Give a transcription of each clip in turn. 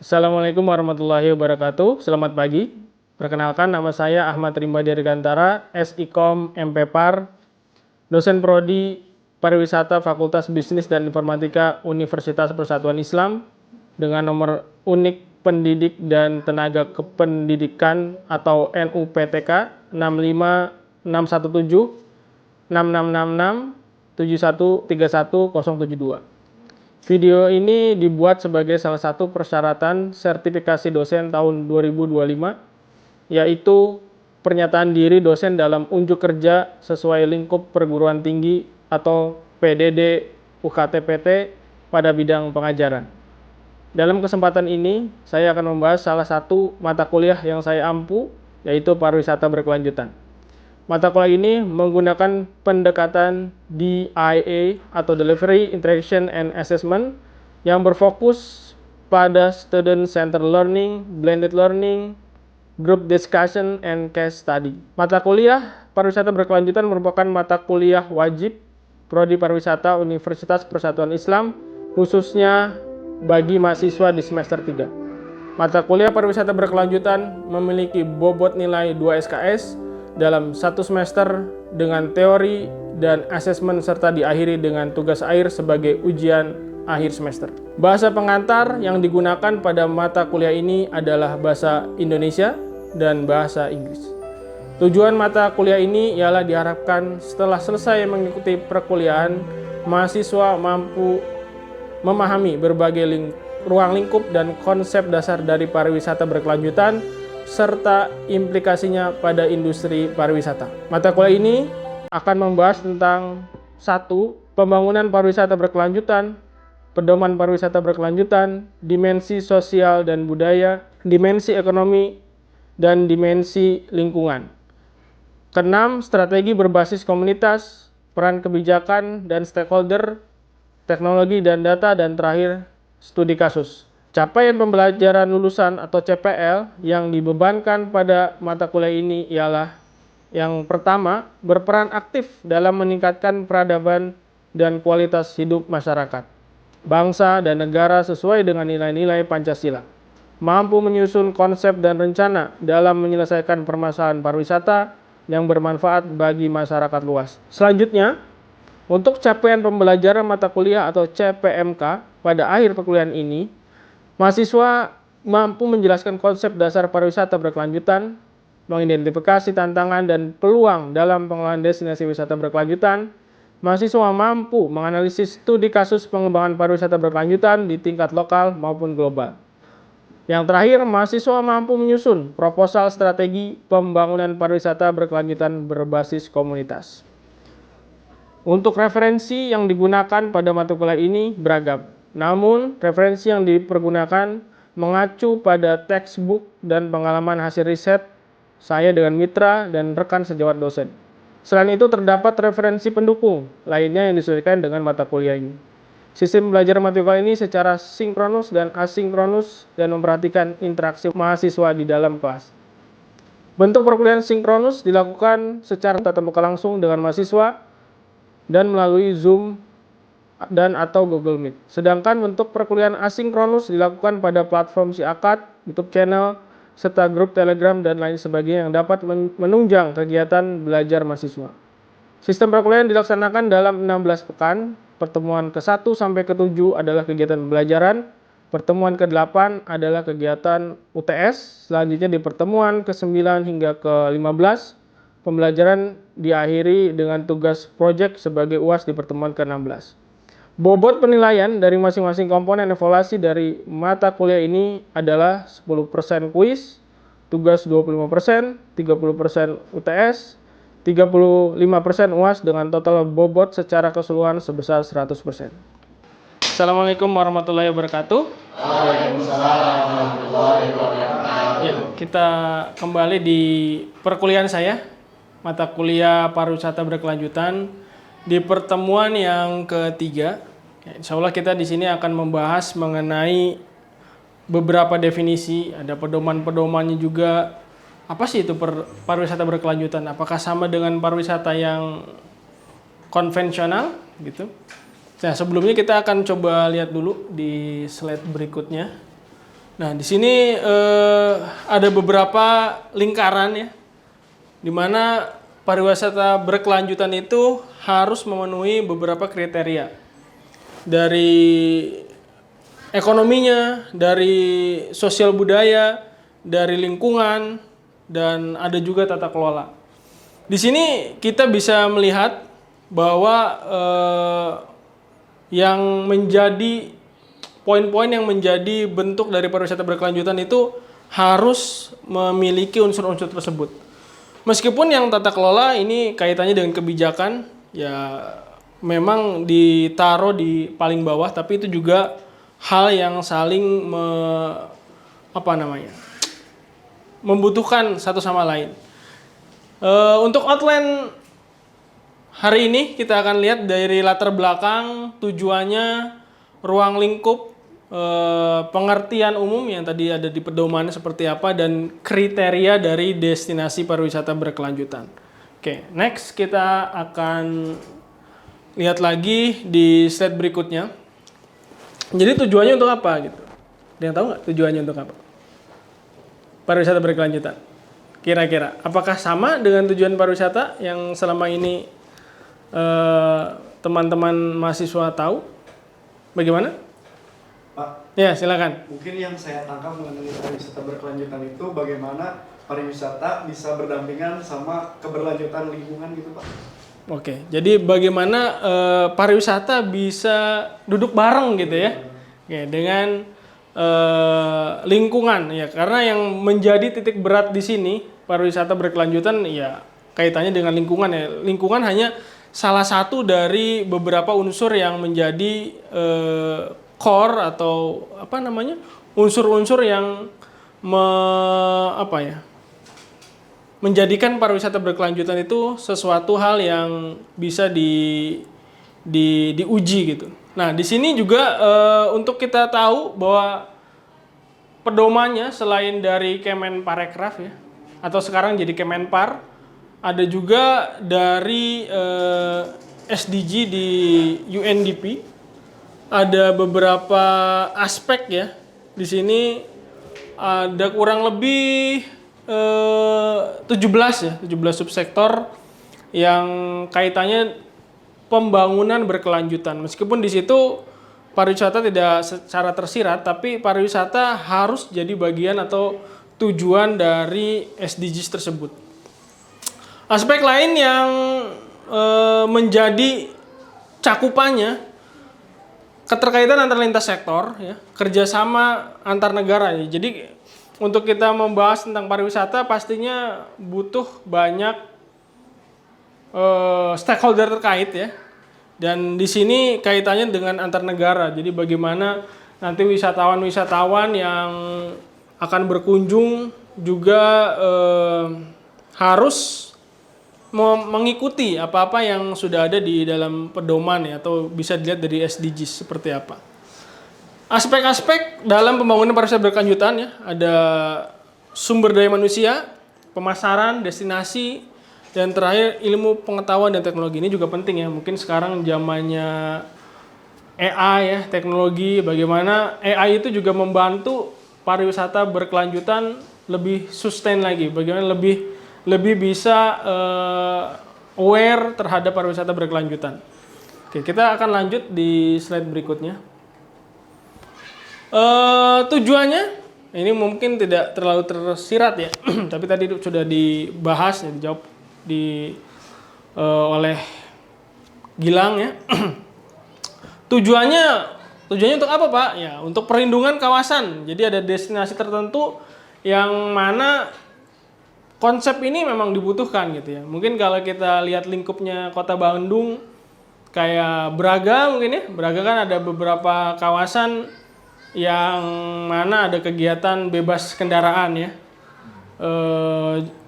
Assalamualaikum warahmatullahi wabarakatuh. Selamat pagi. Perkenalkan, nama saya Ahmad Rimba Dirgantara, SIKOM MPPAR, dosen Prodi Pariwisata Fakultas Bisnis dan Informatika Universitas Persatuan Islam dengan nomor unik pendidik dan tenaga kependidikan atau NUPTK 65617 6666 7131072. Video ini dibuat sebagai salah satu persyaratan sertifikasi dosen tahun 2025, yaitu pernyataan diri dosen dalam unjuk kerja sesuai lingkup perguruan tinggi atau PDD UKT-PT pada bidang pengajaran. Dalam kesempatan ini, saya akan membahas salah satu mata kuliah yang saya ampu, yaitu pariwisata berkelanjutan. Mata kuliah ini menggunakan pendekatan DIA atau Delivery, Interaction, and Assessment yang berfokus pada Student Centered Learning, Blended Learning, Group Discussion, and Case Study. Mata kuliah pariwisata berkelanjutan merupakan mata kuliah wajib Prodi Pariwisata Universitas Persatuan Islam, khususnya bagi mahasiswa di semester 3. Mata kuliah pariwisata berkelanjutan memiliki bobot nilai 2 SKS dalam satu semester dengan teori dan asesmen serta diakhiri dengan tugas akhir sebagai ujian akhir semester. Bahasa pengantar yang digunakan pada mata kuliah ini adalah bahasa Indonesia dan bahasa Inggris. Tujuan mata kuliah ini ialah diharapkan setelah selesai mengikuti perkuliahan, mahasiswa mampu memahami berbagai ruang lingkup dan konsep dasar dari pariwisata berkelanjutan serta implikasinya pada industri pariwisata. Mata kuliah ini akan membahas tentang 1. Pembangunan pariwisata berkelanjutan, pedoman pariwisata berkelanjutan, dimensi sosial dan budaya, dimensi ekonomi, dan dimensi lingkungan. Keenam, strategi berbasis komunitas, peran kebijakan dan stakeholder, teknologi dan data, dan terakhir, studi kasus. Capaian pembelajaran lulusan atau CPL yang dibebankan pada mata kuliah ini ialah yang pertama, berperan aktif dalam meningkatkan peradaban dan kualitas hidup masyarakat, bangsa dan negara sesuai dengan nilai-nilai Pancasila, mampu menyusun konsep dan rencana dalam menyelesaikan permasalahan pariwisata yang bermanfaat bagi masyarakat luas. Selanjutnya, untuk capaian pembelajaran mata kuliah atau CPMK pada akhir perkuliahan ini, mahasiswa mampu menjelaskan konsep dasar pariwisata berkelanjutan, mengidentifikasi tantangan dan peluang dalam pengelolaan destinasi wisata berkelanjutan. Mahasiswa mampu menganalisis studi kasus pengembangan pariwisata berkelanjutan di tingkat lokal maupun global. Yang terakhir, mahasiswa mampu menyusun proposal strategi pembangunan pariwisata berkelanjutan berbasis komunitas. Untuk referensi yang digunakan pada mata kuliah ini beragam. Namun, referensi yang dipergunakan mengacu pada textbook dan pengalaman hasil riset saya dengan mitra dan rekan sejawat dosen. Selain itu, terdapat referensi pendukung lainnya yang disesuaikan dengan mata kuliah ini. Sistem belajar mata kuliah ini secara sinkronus dan asinkronus dan memperhatikan interaksi mahasiswa di dalam kelas. Bentuk perkuliahan sinkronus dilakukan secara tatap muka langsung dengan mahasiswa dan melalui Zoom dan atau Google Meet. Sedangkan bentuk perkuliahan asinkronus dilakukan pada platform SiAkad, YouTube channel, serta grup Telegram dan lain sebagainya yang dapat menunjang kegiatan belajar mahasiswa. Sistem perkuliahan dilaksanakan dalam 16 pekan. Pertemuan ke-1 sampai ke-7 adalah kegiatan pembelajaran. Pertemuan ke-8 adalah kegiatan UTS. Selanjutnya di pertemuan ke-9 hingga ke-15, pembelajaran diakhiri dengan tugas proyek sebagai UAS di pertemuan ke-16. Bobot penilaian dari masing-masing komponen evaluasi dari mata kuliah ini adalah 10% kuis, tugas 25%, 30% UTS, 35% UAS dengan total bobot secara keseluruhan sebesar 100%. Assalamualaikum warahmatullahi wabarakatuh. Waalaikumsalam warahmatullahi wabarakatuh. Ya, kita kembali di perkuliahan saya, mata kuliah pariwisata berkelanjutan di pertemuan yang ketiga. Insya Allah kita di sini akan membahas mengenai beberapa definisi, ada pedoman-pedomannya juga. Apa sih itu pariwisata berkelanjutan? Apakah sama dengan pariwisata yang konvensional gitu? Nah, sebelumnya kita akan coba lihat dulu di slide berikutnya. Nah, di sini ada beberapa lingkaran ya, di mana pariwisata berkelanjutan itu harus memenuhi beberapa kriteria. Dari ekonominya, dari sosial budaya, dari lingkungan, dan ada juga tata kelola. Di sini kita bisa melihat bahwa yang menjadi poin-poin yang menjadi bentuk dari pariwisata berkelanjutan itu harus memiliki unsur-unsur tersebut. Meskipun yang tata kelola ini kaitannya dengan kebijakan, ya memang ditaruh di paling bawah, tapi itu juga hal yang saling membutuhkan satu sama lain. Untuk outline hari ini kita akan lihat dari latar belakang, tujuannya, ruang lingkup, pengertian umum yang tadi ada di pedomannya seperti apa, dan kriteria dari destinasi pariwisata berkelanjutan. Oke, next kita akan lihat lagi di slide berikutnya. Jadi tujuannya untuk apa gitu? Ada yang tahu nggak tujuannya untuk apa? Pariwisata berkelanjutan. Kira-kira, apakah sama dengan tujuan pariwisata yang selama ini teman-teman mahasiswa tahu? Bagaimana? Pak, ya silakan. mungkin yang saya tangkap mengenai pariwisata berkelanjutan itu bagaimana pariwisata bisa berdampingan sama keberlanjutan lingkungan gitu Pak. Oke, jadi bagaimana pariwisata bisa duduk bareng gitu ya, oke, dengan lingkungan ya, karena yang menjadi titik berat di sini pariwisata berkelanjutan ya kaitannya dengan lingkungan ya. Lingkungan hanya salah satu dari beberapa unsur yang menjadi core atau unsur-unsur yang menjadikan pariwisata berkelanjutan itu sesuatu hal yang bisa diuji gitu. Nah, di sini juga untuk kita tahu bahwa pedomannya selain dari Kemenparekraf ya, atau sekarang jadi Kemenpar, ada juga dari SDG di UNDP. Ada beberapa aspek ya. Di sini ada kurang lebih 17 subsektor yang kaitannya pembangunan berkelanjutan. Meskipun di situ pariwisata tidak secara tersirat, tapi pariwisata harus jadi bagian atau tujuan dari SDGs tersebut. Aspek lain yang menjadi cakupannya keterkaitan antar lintas sektor, ya, kerjasama antar negara. Ya. Jadi untuk kita membahas tentang pariwisata pastinya butuh banyak stakeholder terkait ya. Dan di sini kaitannya dengan antar negara. Jadi bagaimana nanti wisatawan-wisatawan yang akan berkunjung juga harus mengikuti apa-apa yang sudah ada di dalam pedoman ya, atau bisa dilihat dari SDGs seperti apa. Aspek-aspek dalam pembangunan pariwisata berkelanjutan ya, ada sumber daya manusia, pemasaran, destinasi, dan terakhir ilmu pengetahuan dan teknologi. Ini juga penting ya, mungkin sekarang zamannya AI ya, teknologi, bagaimana AI itu juga membantu pariwisata berkelanjutan lebih sustain lagi, bagaimana lebih bisa aware terhadap pariwisata berkelanjutan. Oke, kita akan lanjut di slide berikutnya. Tujuannya ini mungkin tidak terlalu tersirat ya, tapi tadi sudah dibahas ya, dijawab oleh Gilang ya. Tujuannya untuk apa Pak? Ya, untuk perlindungan kawasan. Jadi ada destinasi tertentu yang mana konsep ini memang dibutuhkan gitu ya. Mungkin kalau kita lihat lingkupnya Kota Bandung kayak Braga mungkin ya. Braga kan ada beberapa kawasan yang mana ada kegiatan bebas kendaraan ya.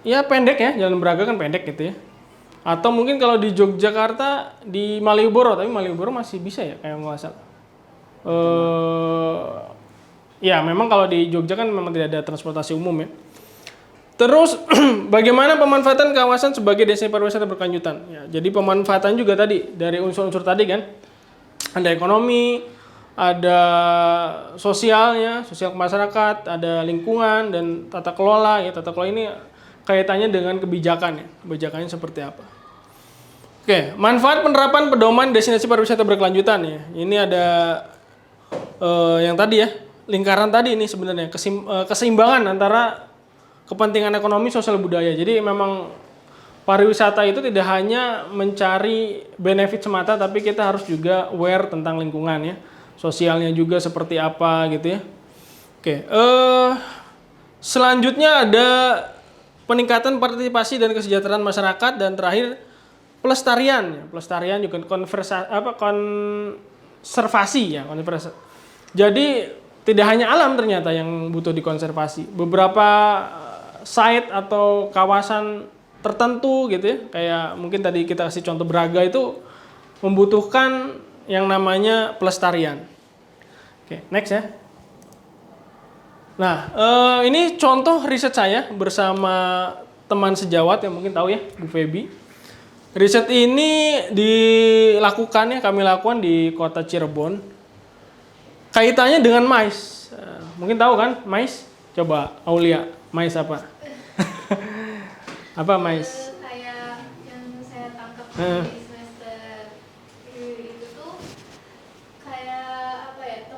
Ya pendek ya, Jalan Braga kan pendek gitu ya. Atau mungkin kalau di Yogyakarta di Malioboro, tapi Malioboro masih bisa ya kayak nggak salah. Ya memang kalau di Jogja kan memang tidak ada transportasi umum ya. Terus bagaimana pemanfaatan kawasan sebagai destinasi pariwisata berkelanjutan? Ya, jadi pemanfaatan juga tadi dari unsur-unsur tadi kan, ada ekonomi, ada sosialnya, sosial masyarakat, ada lingkungan dan tata kelola ya. Tata kelola ini kaitannya dengan kebijakan ya. Kebijakannya seperti apa? Oke, manfaat penerapan pedoman destinasi pariwisata berkelanjutan ya. Ini ada yang tadi ya, lingkaran tadi ini sebenarnya keseimbangan antara kepentingan ekonomi, sosial, budaya. Jadi memang pariwisata itu tidak hanya mencari benefit semata, tapi kita harus juga aware tentang lingkungan ya. Sosialnya juga seperti apa gitu ya. Oke, selanjutnya ada peningkatan partisipasi dan kesejahteraan masyarakat dan terakhir pelestarian. Pelestarian juga konservasi ya, Jadi tidak hanya alam ternyata yang butuh dikonservasi. Beberapa site atau kawasan tertentu gitu ya, kayak mungkin tadi kita kasih contoh Braga itu membutuhkan yang namanya pelestarian. Oke, next ya. Nah, ini contoh riset saya bersama teman sejawat yang mungkin tahu ya, Bu Febi. Riset ini kami lakukan di kota Cirebon. Kaitannya dengan mais. Mungkin tahu kan mais? Coba Aulia, mais apa? Apa mais? Kayak yang saya tangkap di semester itu tuh kayak apa ya,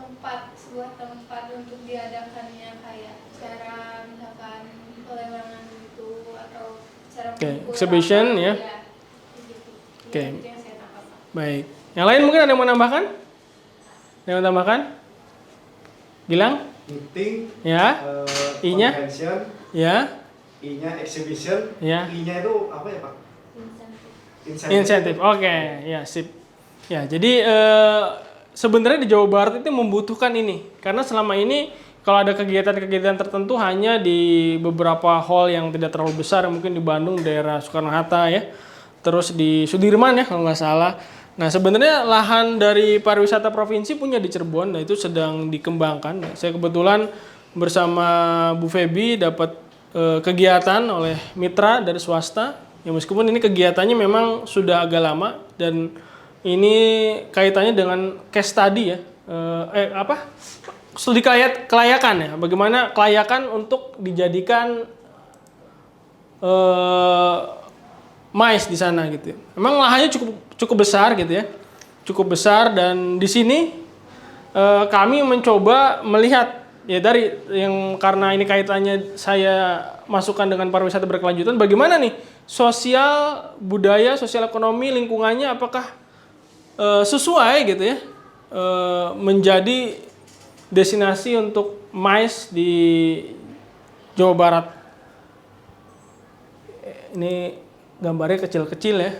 sebuah tempat untuk diadakannya kayak cara misalkan pelelangan gitu atau cara exhibition ya. Gitu. Oke. Itu yang saya tangkap. Baik. Yang lain mungkin ada yang mau menambahkan? Ada yang mau tambahkan? Gilang? Meeting, Ya. I-nya? convention, Ya. I-nya exhibition, Ya. I-nya itu apa ya Pak? Insentif. Oke, ya sip. Ya, jadi sebenarnya di Jawa Barat itu membutuhkan ini. Karena selama ini kalau ada kegiatan-kegiatan tertentu hanya di beberapa hall yang tidak terlalu besar, mungkin di Bandung daerah Soekarno-Hatta ya. Terus di Sudirman ya kalau nggak salah. Nah, sebenarnya lahan dari pariwisata provinsi punya di Cirebon, nah itu sedang dikembangkan. Saya kebetulan bersama Bu Febi dapat kegiatan oleh mitra dari swasta. Ya meskipun ini kegiatannya memang sudah agak lama dan ini kaitannya dengan case study ya. Studi kelayakan ya. Bagaimana kelayakan untuk dijadikan mais di sana gitu. Memang lahannya cukup besar gitu ya. Cukup besar dan di sini kami mencoba melihat ya dari yang karena ini kaitannya saya masukkan dengan pariwisata berkelanjutan, bagaimana nih sosial, budaya, sosial ekonomi, lingkungannya apakah sesuai gitu ya menjadi destinasi untuk mais di Jawa Barat. Ini gambarnya kecil-kecil ya.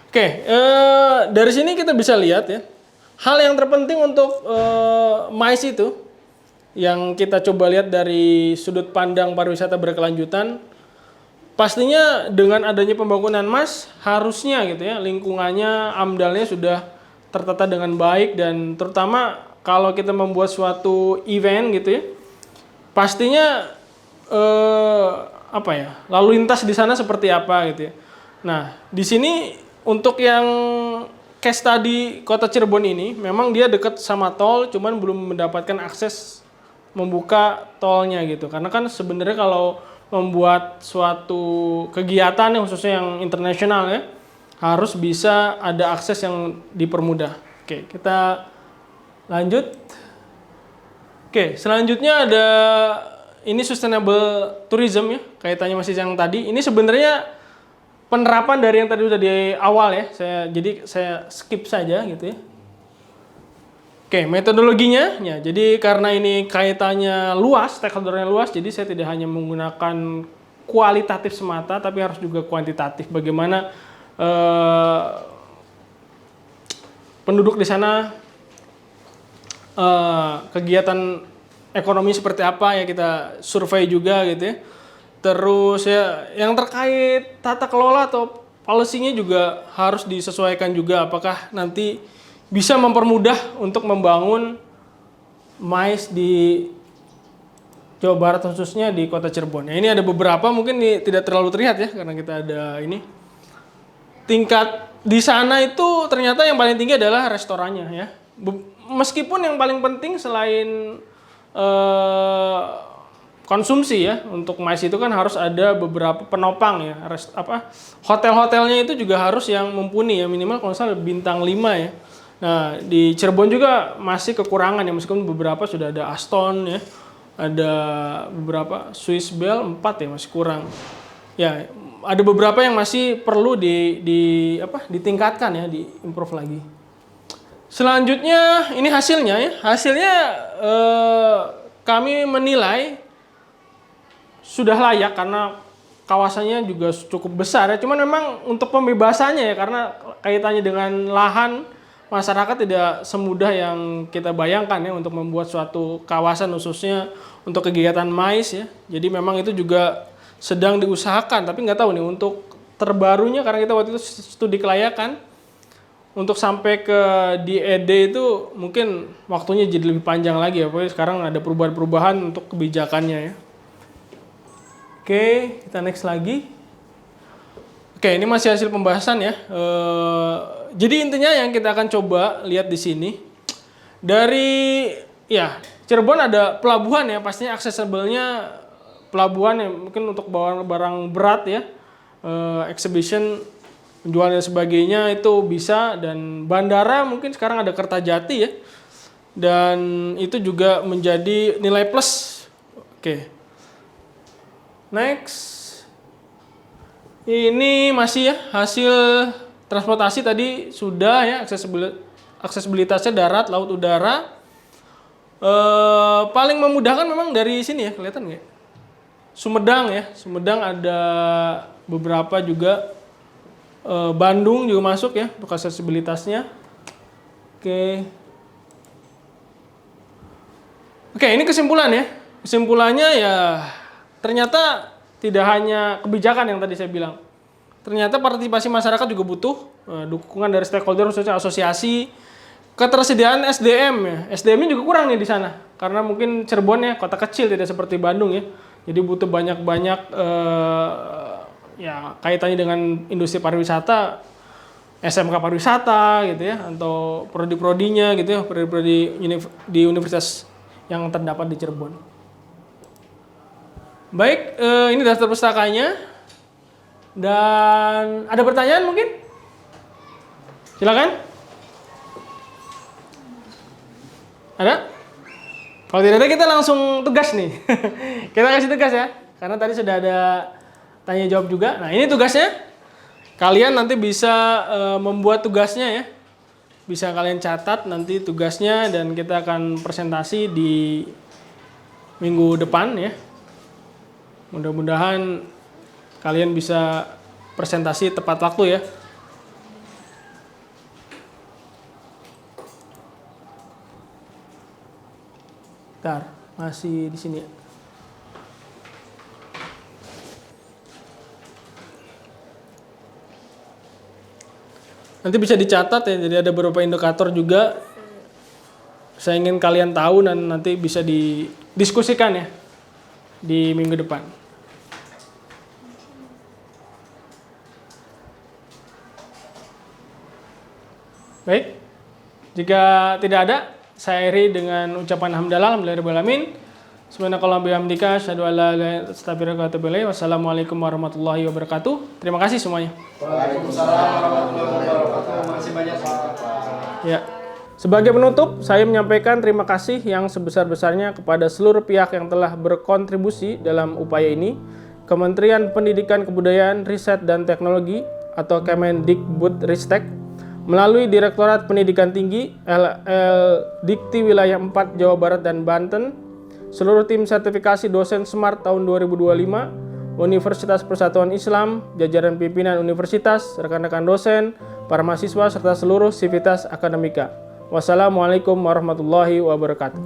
Oke, dari sini kita bisa lihat ya hal yang terpenting untuk mais itu yang kita coba lihat dari sudut pandang pariwisata berkelanjutan. Pastinya dengan adanya pembangunan mais harusnya gitu ya lingkungannya, AMDAL-nya sudah tertata dengan baik dan terutama kalau kita membuat suatu event gitu ya pastinya lalu lintas di sana seperti apa gitu ya. Nah, di sini untuk yang case study Kota Cirebon ini memang dia dekat sama tol cuman belum mendapatkan akses membuka tolnya gitu. Karena kan sebenarnya kalau membuat suatu kegiatan khususnya yang internasional ya harus bisa ada akses yang dipermudah. Oke, kita lanjut. Oke, selanjutnya ada ini sustainable tourism ya, kaitannya masih yang tadi. Ini sebenarnya penerapan dari yang tadi udah di awal ya. Saya skip saja gitu ya. Oke, metodologinya ya. Jadi karena ini kaitannya luas, stakeholdernya luas, jadi saya tidak hanya menggunakan kualitatif semata tapi harus juga kuantitatif. Bagaimana penduduk di sana kegiatan ekonomi seperti apa ya, kita survei juga gitu ya. Terus ya yang terkait tata kelola atau policy-nya juga harus disesuaikan juga apakah nanti bisa mempermudah untuk membangun mais di Jawa Barat khususnya di Kota Cirebon. Ya, ini ada beberapa mungkin tidak terlalu terlihat ya karena kita ada ini. Tingkat di sana itu ternyata yang paling tinggi adalah restorannya ya. meskipun yang paling penting selain konsumsi ya, untuk MICE itu kan harus ada beberapa penopang ya. Hotel-hotelnya itu juga harus yang mumpuni ya, minimal kalau salah bintang 5 ya. Nah, di Cirebon juga masih kekurangan ya, meskipun beberapa sudah ada Aston ya. Ada beberapa Swiss Bell 4 ya, masih kurang. Ya, ada beberapa yang masih perlu ditingkatkan ya, diimprove lagi. Selanjutnya ini hasilnya ya. Hasilnya kami menilai sudah layak karena kawasannya juga cukup besar ya. Cuman memang untuk pembebasannya ya, karena kaitannya dengan lahan, masyarakat tidak semudah yang kita bayangkan ya untuk membuat suatu kawasan khususnya untuk kegiatan MICE ya. Jadi memang itu juga sedang diusahakan, tapi nggak tahu nih untuk terbarunya, karena kita waktu itu studi kelayakan untuk sampai ke DED itu mungkin waktunya jadi lebih panjang lagi ya. Pokoknya sekarang ada perubahan-perubahan untuk kebijakannya ya. Oke, kita next lagi. Oke, ini masih hasil pembahasan ya. Jadi intinya yang kita akan coba lihat di sini, dari ya Cirebon ada pelabuhan ya, pastinya aksesibelnya pelabuhan ya, mungkin untuk barang berat ya, exhibition, penjualan dan sebagainya itu bisa, dan bandara mungkin sekarang ada Kertajati ya, dan itu juga menjadi nilai plus. Oke. Next, ini masih ya hasil transportasi tadi sudah ya, aksesibilitasnya darat, laut, udara. Paling memudahkan memang dari sini ya, kelihatan nggak? Sumedang ya, Sumedang ada beberapa juga, Bandung juga masuk ya untuk aksesibilitasnya. Oke, ini kesimpulan ya. Kesimpulannya ya, ternyata tidak hanya kebijakan yang tadi saya bilang. Ternyata partisipasi masyarakat juga butuh dukungan dari stakeholder, khususnya asosiasi. Ketersediaan SDM ya. SDM-nya juga kurang nih di sana. Karena mungkin Cirebon ya kota kecil, tidak seperti Bandung ya. Jadi butuh banyak-banyak ya kaitannya dengan industri pariwisata, SMK pariwisata gitu ya, atau prodi-prodinya gitu ya, prodi-prodi di universitas yang terdapat di Cirebon. Baik, ini daftar pustakanya. Dan ada pertanyaan mungkin? Silakan. Ada? Kalau tidak ada, kita langsung tugas nih. Kita kasih tugas ya, karena tadi sudah ada tanya jawab juga. Nah, ini tugasnya. Kalian nanti bisa membuat tugasnya ya. Bisa kalian catat nanti tugasnya, dan kita akan presentasi di minggu depan ya. Mudah-mudahan kalian bisa presentasi tepat waktu ya. Bentar, masih di sini ya. Nanti bisa dicatat ya, jadi ada beberapa indikator juga. Saya ingin kalian tahu dan nanti bisa didiskusikan ya di minggu depan. Baik, jika tidak ada, saya akhiri dengan ucapan hamdalah, alhamdulillahirabbil alamin. Subhanakallahumma bihamdika asyhadu an la ilaha illa anta astaghfiruka wa atubu ilaik. Wassalamualaikum warahmatullahi wabarakatuh. Terima kasih semuanya. Waalaikumsalam warahmatullahi wabarakatuh. Terima kasih banyak Pak. Ya. Sebagai penutup, saya menyampaikan terima kasih yang sebesar-besarnya kepada seluruh pihak yang telah berkontribusi dalam upaya ini. Kementerian Pendidikan Kebudayaan, Riset dan Teknologi atau Kemendikbudristek, melalui Direktorat Pendidikan Tinggi Dikti Wilayah 4 Jawa Barat dan Banten, seluruh tim sertifikasi dosen Smart tahun 2025, Universitas Persatuan Islam, jajaran pimpinan universitas, rekan-rekan dosen, para mahasiswa, serta seluruh sivitas akademika. Wassalamualaikum warahmatullahi wabarakatuh.